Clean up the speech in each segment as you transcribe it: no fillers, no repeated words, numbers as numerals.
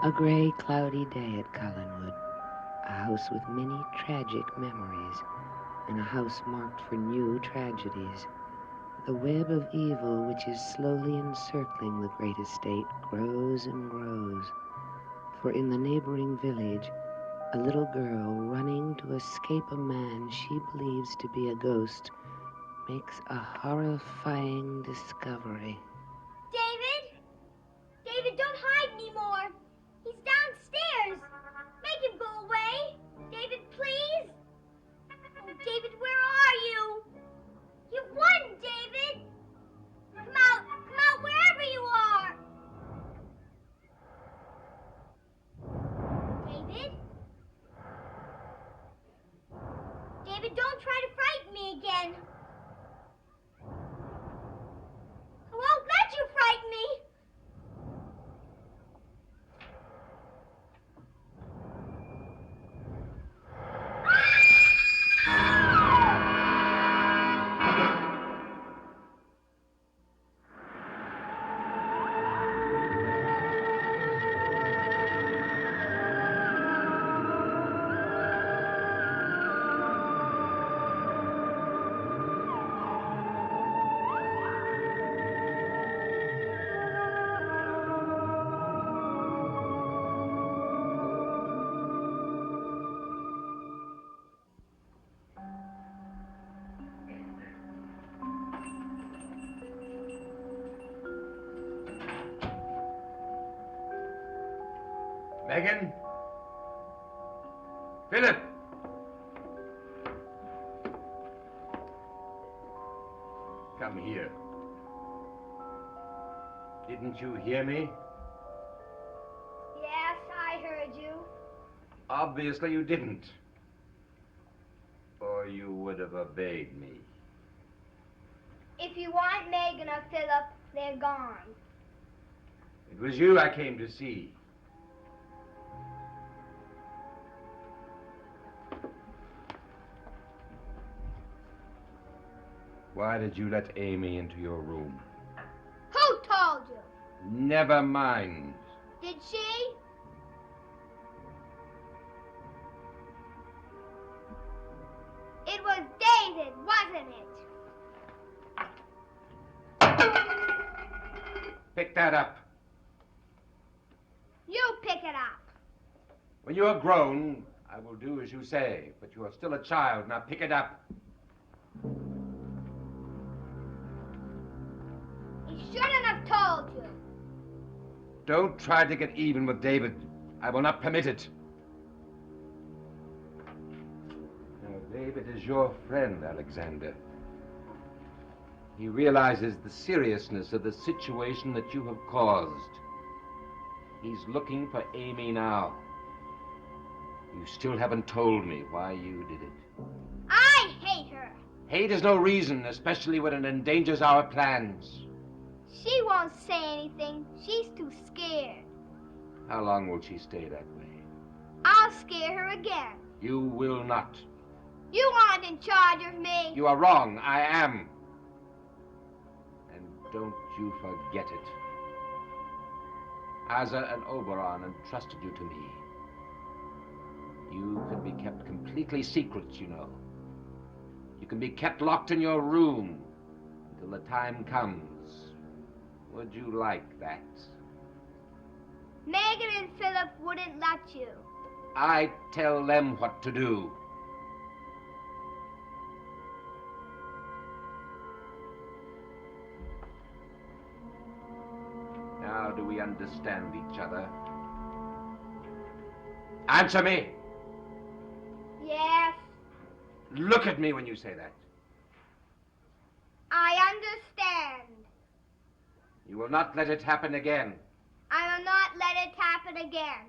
A gray, cloudy day at Collinwood, a house with many tragic memories, and a house marked for new tragedies. The web of evil which is slowly encircling the great estate grows and grows, for in the neighboring village, a little girl running to escape a man she believes to be a ghost makes a horrifying discovery. David? David, don't hide anymore. He's downstairs. Make him go away. David, please. Oh, David, where are you? You've won, David. Come out wherever you are. David? David, don't try to frighten me again. I won't let you frighten me. Megan? Philip! Come here. Didn't you hear me? Yes, I heard you. Obviously you didn't. Or you would have obeyed me. If you want Megan or Philip, they're gone. It was you I came to see. Why did you let Amy into your room? Who told you? Never mind. Did she? It was David, wasn't it? Pick that up. You pick it up. When you are grown, I will do as you say, but you are still a child. Now pick it up. He shouldn't have told you. Don't try to get even with David. I will not permit it. Now, David is your friend, Alexander. He realizes the seriousness of the situation that you have caused. He's looking for Amy now. You still haven't told me why you did it. I hate her. Hate is no reason, especially when it endangers our plans. She won't say anything. She's too scared. How long will she stay that way? I'll scare her again. You will not. You aren't in charge of me. You are wrong. I am. And don't you forget it. Asa and Oberon entrusted you to me. You can be kept completely secret, you know. You can be kept locked in your room until the time comes. Would you like that? Megan and Philip wouldn't let you. I tell them what to do. Now do we understand each other? Answer me! Yes, Look at me when you say that. I understand. You will not let it happen again. I will not let it happen again.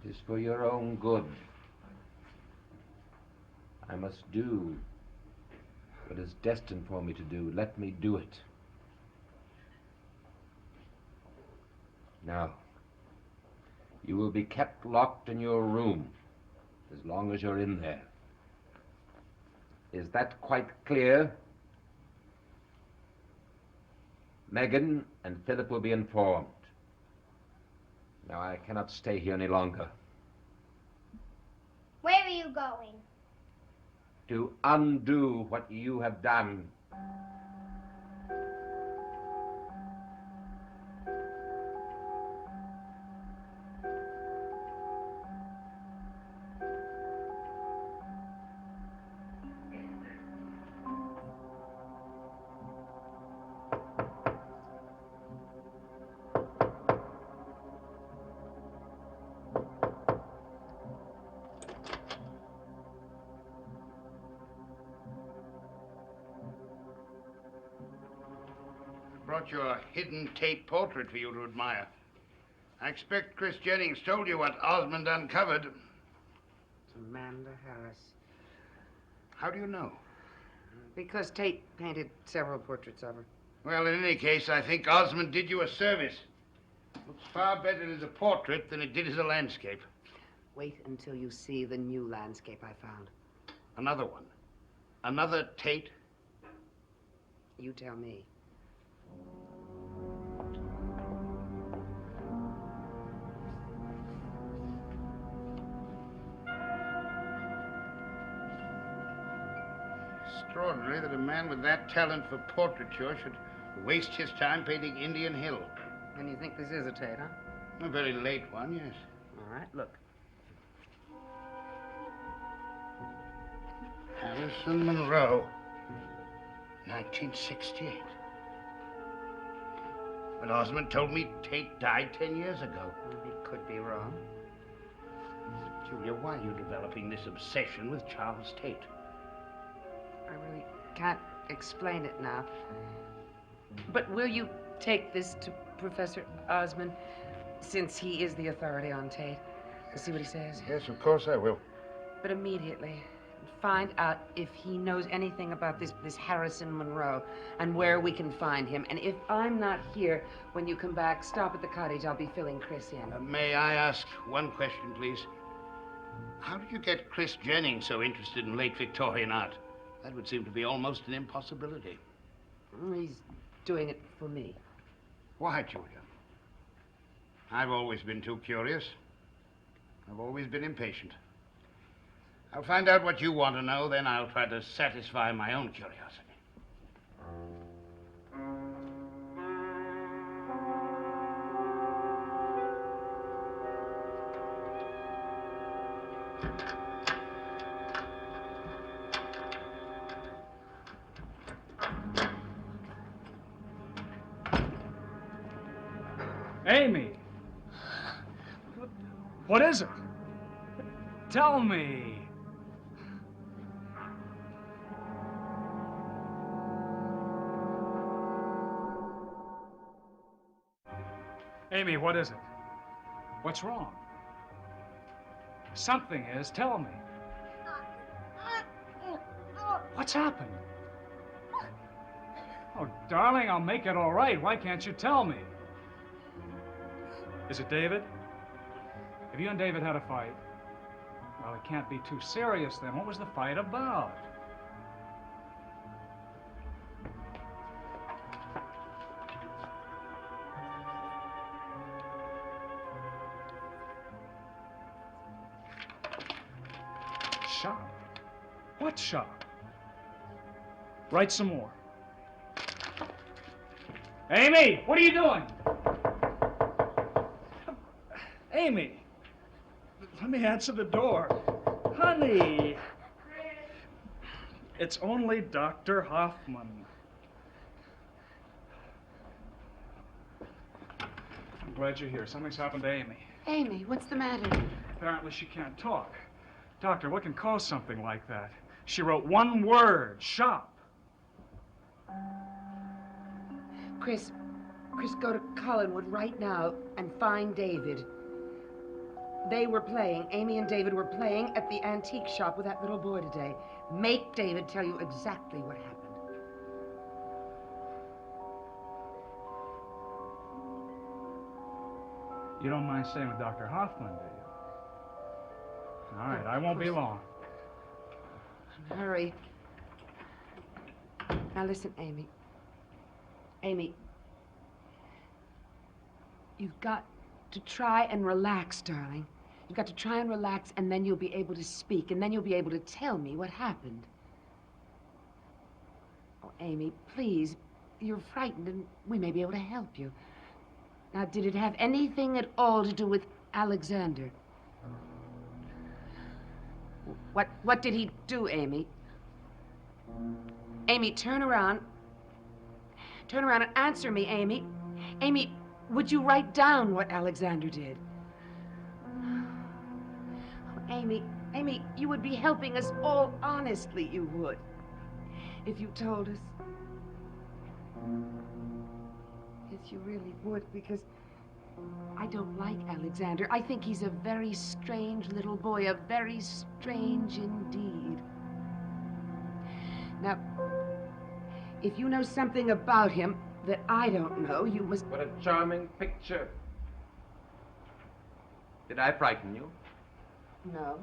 It is for your own good. I must do what is destined for me to do. Let me do it. Now, you will be kept locked in your room as long as you're in there. Is that quite clear? Megan and Philip will be informed. Now, I cannot stay here any longer. Where are you going? To undo what you have done. Brought you a hidden Tate portrait for you to admire. I expect Chris Jennings told you what Osmond uncovered. It's Amanda Harris. How do you know? Because Tate painted several portraits of her. Well, in any case, I think Osmond did you a service. Looks far better as a portrait than it did as a landscape. Wait until you see the new landscape I found. Another one. Another Tate. You tell me. Extraordinary that a man with that talent for portraiture should waste his time painting Indian Hill. And you think this is a Tate, huh? A very late one, yes. All right, look. Harrison Monroe, 1968. But Osmond told me Tate died 10 years ago. He could be wrong. Julia, why are you developing this obsession with Charles Tate? I really can't explain it now. But will you take this to Professor Osmond, since he is the authority on Tate? And see what he says? Yes, of course I will. But immediately. Find out if he knows anything about this Harrison Monroe and where we can find him. And if I'm not here when you come back, stop at the cottage. I'll be filling Chris in. May I ask one question, please? How did you get Chris Jennings so interested in late Victorian art? That would seem to be almost an impossibility. He's doing it for me. Why, Julia? I've always been too curious. I've always been impatient. I'll find out what you want to know, then I'll try to satisfy my own curiosity. Amy! What is it? Tell me. Amy, what is it? What's wrong? Something is. Tell me. What's happened? Oh, darling, I'll make it all right. Why can't you tell me? Is it David? Have you and David had a fight? Well, it can't be too serious then. What was the fight about? Shop? What shop? Write some more. Amy, what are you doing? Amy, let me answer the door. Honey, it's only Dr. Hoffman. I'm glad you're here. Something's happened to Amy. Amy, what's the matter? Apparently she can't talk. Doctor, what can cause something like that? She wrote one word, shop. Chris, go to Collinwood right now and find David. Amy and David were playing at the antique shop with that little boy today. Make David tell you exactly what happened. You don't mind staying with Dr. Hoffman, do you? All right, I won't be long. Hurry. Now listen, Amy. Amy, You've got to try and relax, darling. You've got to try and relax, and then you'll be able to speak, and then you'll be able to tell me what happened. Oh, Amy, please. You're frightened, and we may be able to help you. Now, did it have anything at all to do with Alexander? What did he do, Amy? Amy, turn around. Turn around and answer me, Amy. Amy, would you write down what Alexander did? Oh, Amy, you would be helping us all, honestly, you would. If you told us. Yes, you really would, because I don't like Alexander. I think he's a very strange little boy, a very strange indeed. Now, if you know something about him that I don't know, you must... What a charming picture. Did I frighten you? No.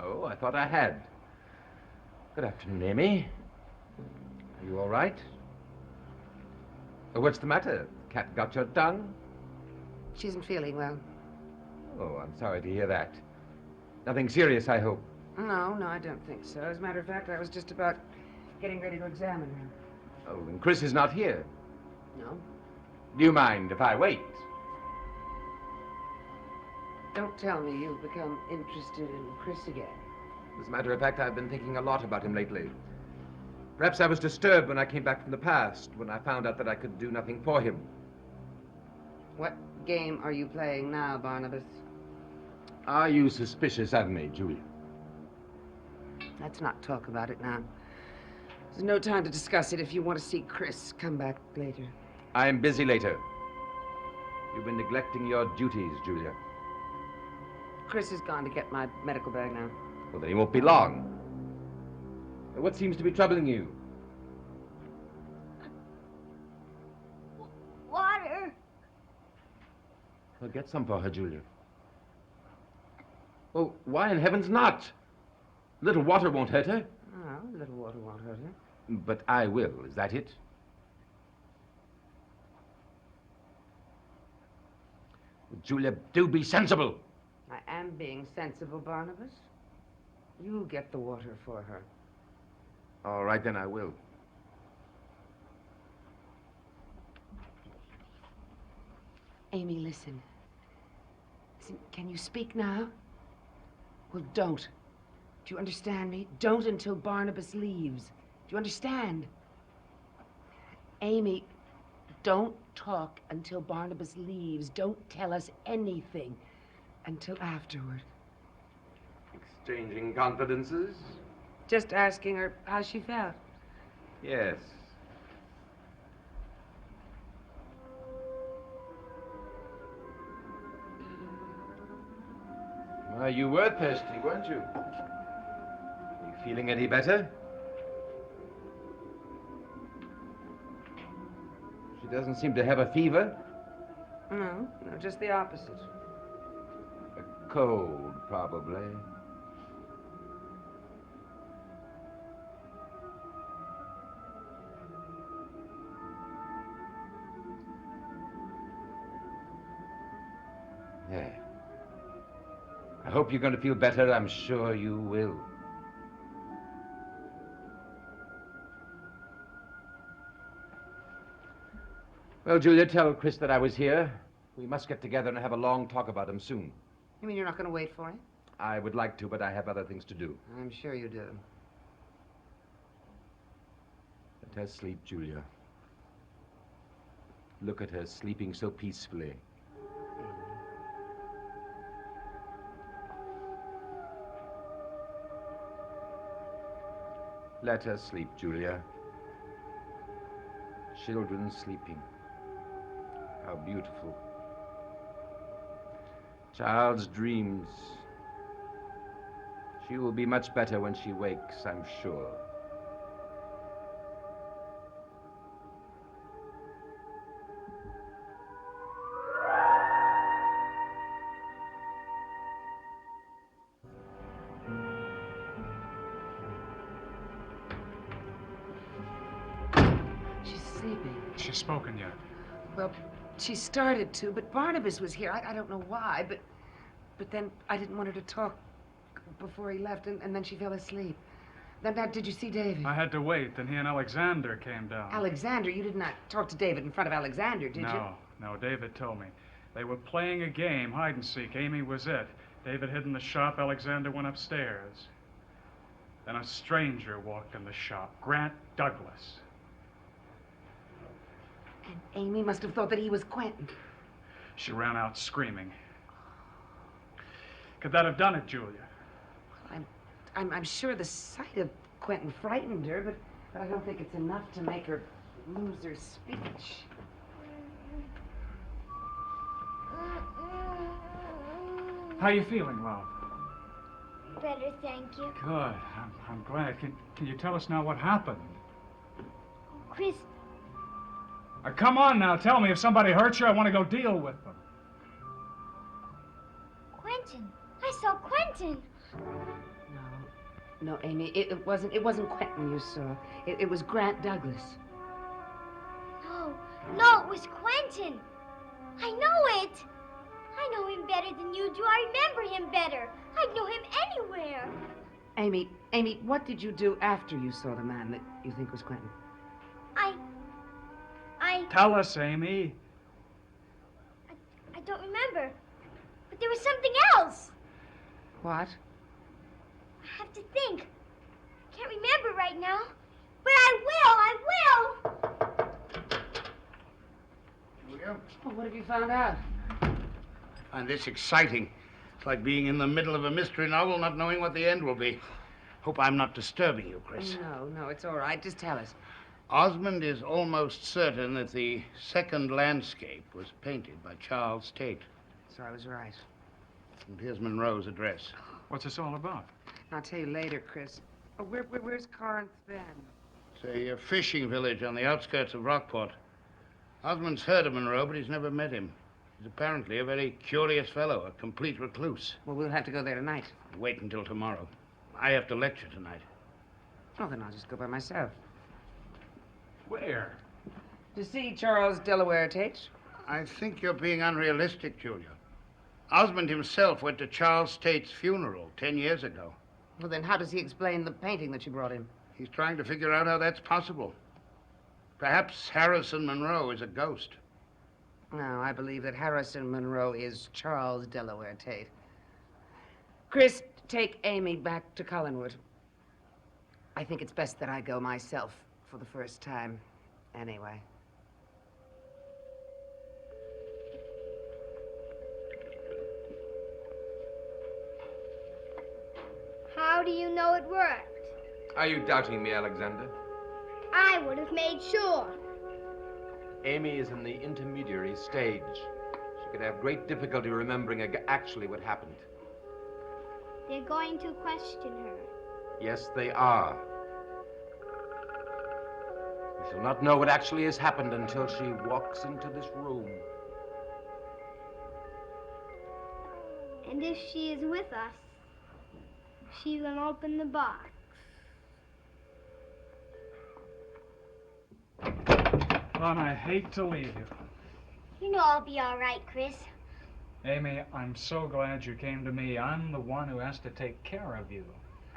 Oh, I thought I had. Good afternoon, Amy. Are you all right? What's the matter? Cat got your tongue? She isn't feeling well. Oh, I'm sorry to hear that. Nothing serious, I hope. No, I don't think so. As a matter of fact, I was just about getting ready to examine her. Oh, and Chris is not here. No? Do you mind if I wait? Don't tell me you've become interested in Chris again. As a matter of fact, I've been thinking a lot about him lately. Perhaps I was disturbed when I came back from the past, when I found out that I could do nothing for him. What game are you playing now, Barnabas? Are you suspicious of me, Julia? Let's not talk about it now. There's no time to discuss it. If you want to see Chris, come back later. I am busy later. You've been neglecting your duties, Julia. Chris has gone to get my medical bag now. Well, then he won't be long. What seems to be troubling you? Water. Well, get some for her, Julia. Well, why in heaven's not? A little water won't hurt her. Oh, a little water won't hurt her. But I will, is that it? Julia, do be sensible. I am being sensible, Barnabas. You'll get the water for her. All right, then I will. Amy, listen. Listen, can you speak now? Well, don't. Do you understand me? Don't until Barnabas leaves. Do you understand? Amy, don't talk until Barnabas leaves. Don't tell us anything until afterward. Exchanging confidences? Just asking her how she felt. Yes. Well, you were thirsty, weren't you? Are you feeling any better? She doesn't seem to have a fever. No, just the opposite. A cold, probably. Yeah. I hope you're going to feel better. I'm sure you will. Well, Julia, tell Chris that I was here. We must get together and have a long talk about him soon. You mean you're not going to wait for him? I would like to, but I have other things to do. I'm sure you do. Let her sleep, Julia. Look at her sleeping so peacefully. Let her sleep, Julia. Children sleeping. How beautiful. Child's dreams. She will be much better when she wakes, I'm sure. She's sleeping. She's spoken yet. Well, She started to, but Barnabas was here. I don't know why, but then I didn't want her to talk before he left, and then she fell asleep. Now, did you see David? I had to wait, then he and Alexander came down. Alexander? You did not talk to David in front of Alexander, did you? No, David told me. They were playing a game, hide and seek. Amy was it. David hid in the shop, Alexander went upstairs. Then a stranger walked in the shop, Grant Douglas. And Amy must have thought that he was Quentin. She ran out screaming. Could that have done it, Julia? I'm sure the sight of Quentin frightened her, but I don't think it's enough to make her lose her speech. How you feeling, love? Better, thank you. Good. I'm glad. Can you tell us now what happened? Chris, Come on now, tell me. If somebody hurts you, I want to go deal with them. Quentin. I saw Quentin. No, Amy, it wasn't Quentin you saw. It was Grant Douglas. No, it was Quentin. I know it. I know him better than you do. I remember him better. I'd know him anywhere. Amy, what did you do after you saw the man that you think was Quentin? I Tell us, Amy. I don't remember. But there was something else. What? I have to think. I can't remember right now. But I will. Julia? Well, what have you found out? I find this exciting. It's like being in the middle of a mystery novel, not knowing what the end will be. Hope I'm not disturbing you, Chris. No, it's all right. Just tell us. Osmond is almost certain that the second landscape was painted by Charles Tate. So I was right. And here's Monroe's address. What's this all about? I'll tell you later, Chris. Oh, where's Corinth Bend? It's a fishing village on the outskirts of Rockport. Osmond's heard of Monroe, but he's never met him. He's apparently a very curious fellow, a complete recluse. Well, we'll have to go there tonight. Wait until tomorrow. I have to lecture tonight. Oh, then I'll just go by myself. Where? To see Charles Delaware Tate. I think you're being unrealistic, Julia. Osmond himself went to Charles Tate's funeral 10 years ago. Well, then how does he explain the painting that you brought him? He's trying to figure out how that's possible. Perhaps Harrison Monroe is a ghost. No, I believe that Harrison Monroe is Charles Delaware Tate. Chris, take Amy back to Collinwood. I think it's best that I go myself for the first time, anyway. How do you know it worked? Are you doubting me, Alexander? I would have made sure. Amy is in the intermediary stage. She could have great difficulty remembering actually what happened. They're going to question her. Yes, they are. We shall not know what actually has happened until she walks into this room. And if she is with us, she will open the box. Lon, I hate to leave you. You know I'll be all right, Chris. Amy, I'm so glad you came to me. I'm the one who has to take care of you.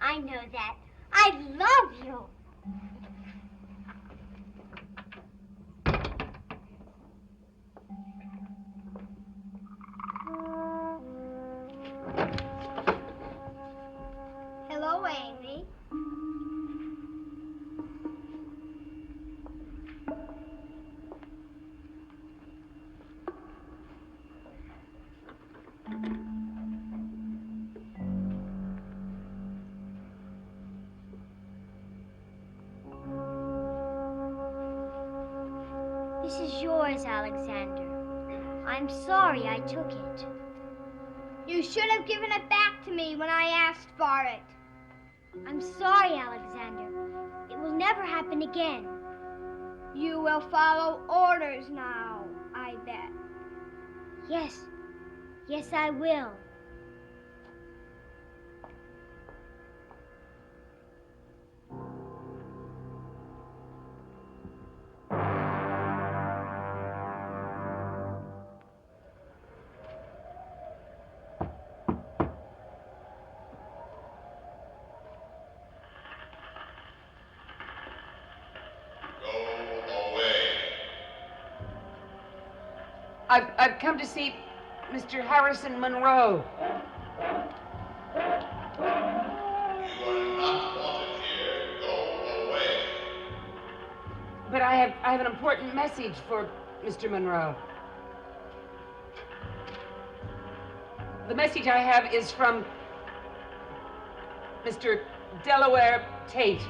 I know that. I love you. Hello, Amy. This is yours, Alexander. I'm sorry I took it. You should have given it back to me when I asked for it. I'm sorry, Alexander. It will never happen again. You will follow orders now, I bet. Yes. Yes, I will. I've come to see Mr. Harrison Monroe. You are not wanted here. Go away. But I have an important message for Mr. Monroe. The message I have is from Mr. Delaware Tate.